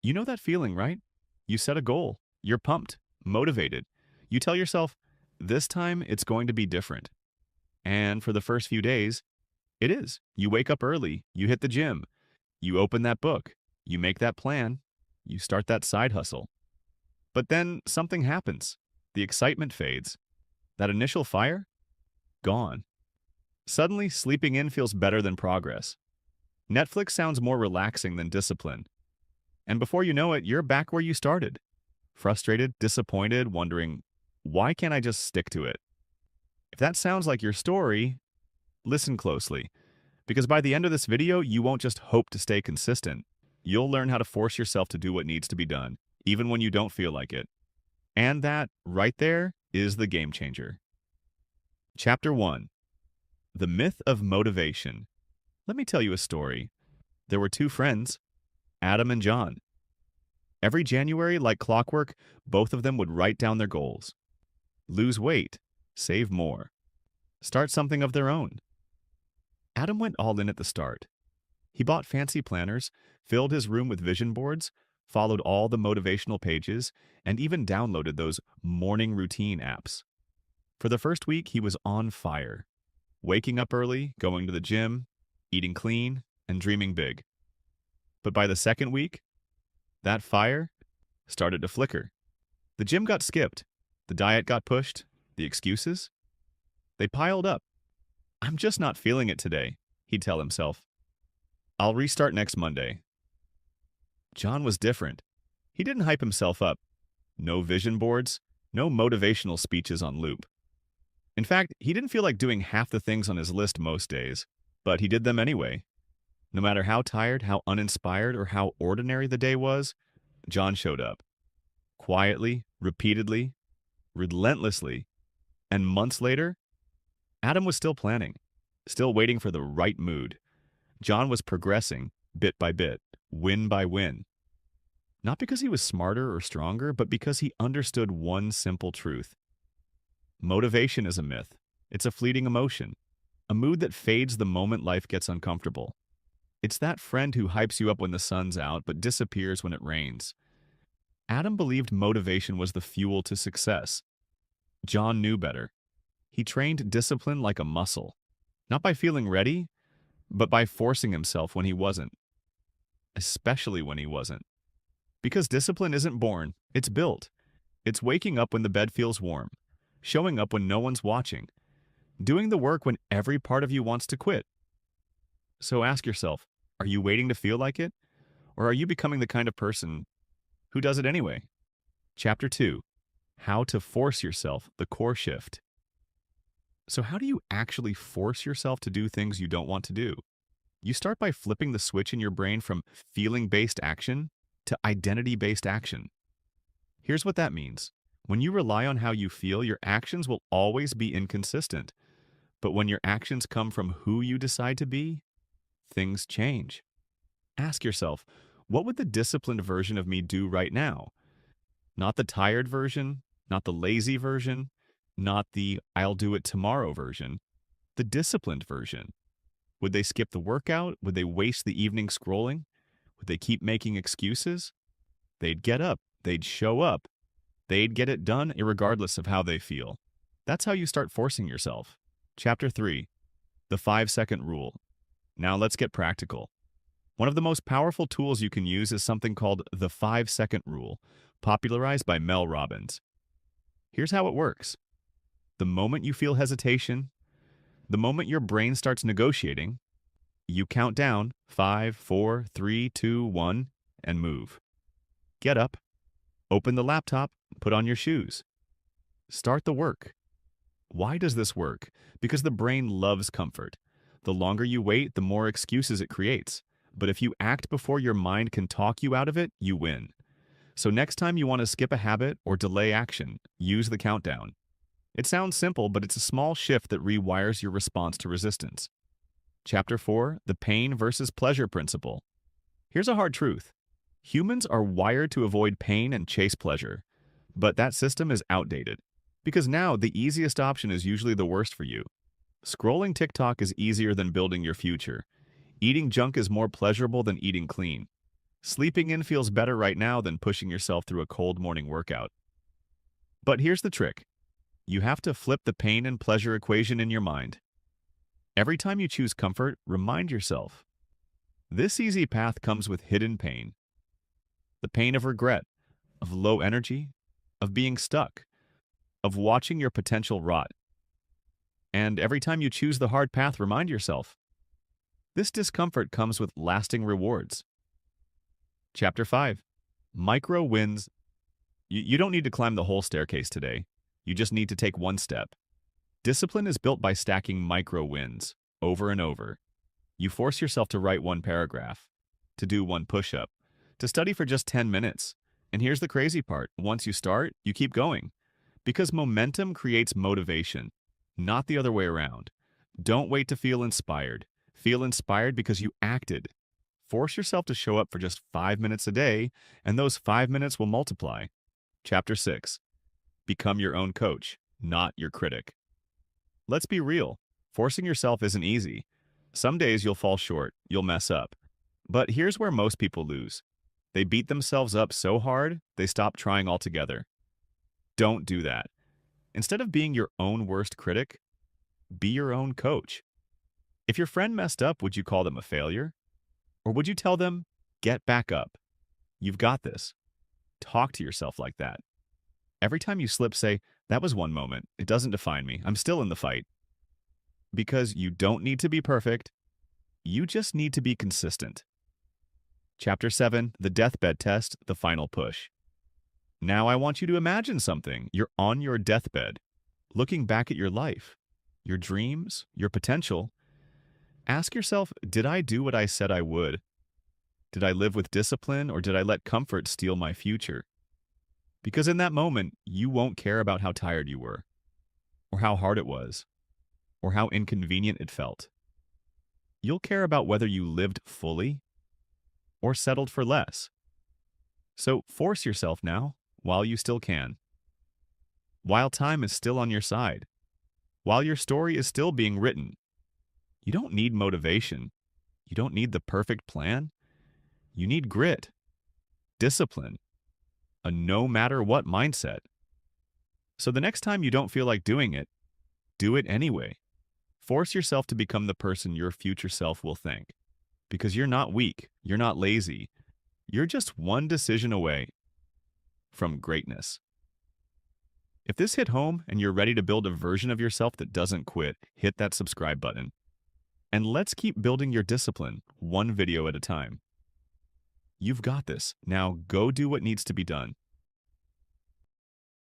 You know that feeling, right? You set a goal. You're pumped, motivated. You tell yourself, this time it's going to be different. And for the first few days, it is. You wake up early, you hit the gym, you open that book, you make that plan, you start that side hustle. But then something happens. The excitement fades. That initial fire? Gone. Suddenly, sleeping in feels better than progress. Netflix sounds more relaxing than discipline. And before you know it, you're back where you started. Frustrated, disappointed, wondering, why can't I just stick to it? If that sounds like your story, listen closely. Because by the end of this video, you won't just hope to stay consistent. You'll learn how to force yourself to do what needs to be done, even when you don't feel like it. And that, right there, is the game changer. Chapter 1. The Myth of Motivation. Let me tell you a story. There were two friends, Adam and John. Every January, like clockwork, both of them would write down their goals. Lose weight, save more, start something of their own. Adam went all in at the start. He bought fancy planners, filled his room with vision boards, followed all the motivational pages, and even downloaded those morning routine apps. For the first week, he was on fire, waking up early, going to the gym, eating clean, and dreaming big. But by the second week, that fire started to flicker. The gym got skipped, the diet got pushed, the excuses, they piled up. I'm just not feeling it today, he'd tell himself. I'll restart next Monday. John was different. He didn't hype himself up. No vision boards, no motivational speeches on loop. In fact, he didn't feel like doing half the things on his list most days, but he did them anyway. No matter how tired, how uninspired, or how ordinary the day was, John showed up. Quietly, repeatedly, relentlessly, and months later, Adam was still planning, still waiting for the right mood. John was progressing, bit by bit, win by win. Not because he was smarter or stronger, but because he understood one simple truth. Motivation is a myth. It's a fleeting emotion, a mood that fades the moment life gets uncomfortable. It's that friend who hypes you up when the sun's out, but disappears when it rains. Adam believed motivation was the fuel to success. John knew better. He trained discipline like a muscle, not by feeling ready, but by forcing himself when he wasn't, especially when he wasn't. Because discipline isn't born, it's built. It's waking up when the bed feels warm, showing up when no one's watching, doing the work when every part of you wants to quit. So ask yourself, are you waiting to feel like it? Or are you becoming the kind of person who does it anyway? Chapter 2. How to force yourself, the core shift. So how do you actually force yourself to do things you don't want to do? You start by flipping the switch in your brain from feeling-based action to identity-based action. Here's what that means. When you rely on how you feel, your actions will always be inconsistent. But when your actions come from who you decide to be, things change. Ask yourself, what would the disciplined version of me do right now? Not the tired version, not the lazy version, not the I'll do it tomorrow version, the disciplined version. Would they skip the workout? Would they waste the evening scrolling? Would they keep making excuses? They'd get up, they'd show up, they'd get it done irregardless of how they feel. That's how you start forcing yourself. Chapter 3. The 5-second rule. Now let's get practical. One of the most powerful tools you can use is something called the 5-second rule, popularized by Mel Robbins. Here's how it works. The moment you feel hesitation, the moment your brain starts negotiating, you count down 5, 4, 3, 2, 1, and move. Get up, open the laptop, put on your shoes. Start the work. Why does this work? Because the brain loves comfort. The longer you wait, the more excuses it creates. But if you act before your mind can talk you out of it, you win. So next time you want to skip a habit or delay action, use the countdown. It sounds simple, but it's a small shift that rewires your response to resistance. Chapter 4. The Pain versus Pleasure Principle. Here's a hard truth. Humans are wired to avoid pain and chase pleasure. But that system is outdated. Because now the easiest option is usually the worst for you. Scrolling TikTok is easier than building your future. Eating junk is more pleasurable than eating clean. Sleeping in feels better right now than pushing yourself through a cold morning workout. But here's the trick. You have to flip the pain and pleasure equation in your mind. Every time you choose comfort, remind yourself, this easy path comes with hidden pain. The pain of regret, of low energy, of being stuck, of watching your potential rot. And every time you choose the hard path, remind yourself, this discomfort comes with lasting rewards. Chapter 5. Micro wins. You don't need to climb the whole staircase today. You just need to take one step. Discipline is built by stacking micro wins over and over. You force yourself to write one paragraph, to do one push-up, to study for just 10 minutes. And here's the crazy part. Once you start, you keep going. Because momentum creates motivation, not the other way around. Don't wait to feel inspired. Feel inspired because you acted. Force yourself to show up for just 5 minutes a day, and those 5 minutes will multiply. Chapter 6. Become your own coach, not your critic. Let's be real. Forcing yourself isn't easy. Some days you'll fall short, you'll mess up. But here's where most people lose. They beat themselves up so hard, they stop trying altogether. Don't do that. Instead of being your own worst critic, be your own coach. If your friend messed up, would you call them a failure? Or would you tell them, get back up? You've got this. Talk to yourself like that. Every time you slip, say, that was one moment. It doesn't define me. I'm still in the fight. Because you don't need to be perfect. You just need to be consistent. Chapter 7, the deathbed test, the final push. Now I want you to imagine something. You're on your deathbed, looking back at your life, your dreams, your potential. Ask yourself, did I do what I said I would? Did I live with discipline, or did I let comfort steal my future? Because in that moment, you won't care about how tired you were, or how hard it was, or how inconvenient it felt. You'll care about whether you lived fully or settled for less. So force yourself now while you still can. While time is still on your side. While your story is still being written. You don't need motivation. You don't need the perfect plan. You need grit, discipline, a no matter what mindset. So the next time you don't feel like doing it, do it anyway. Force yourself to become the person your future self will thank. Because you're not weak, you're not lazy. You're just one decision away from greatness. If this hit home and you're ready to build a version of yourself that doesn't quit, hit that subscribe button. And let's keep building your discipline, one video at a time. You've got this. Now go do what needs to be done.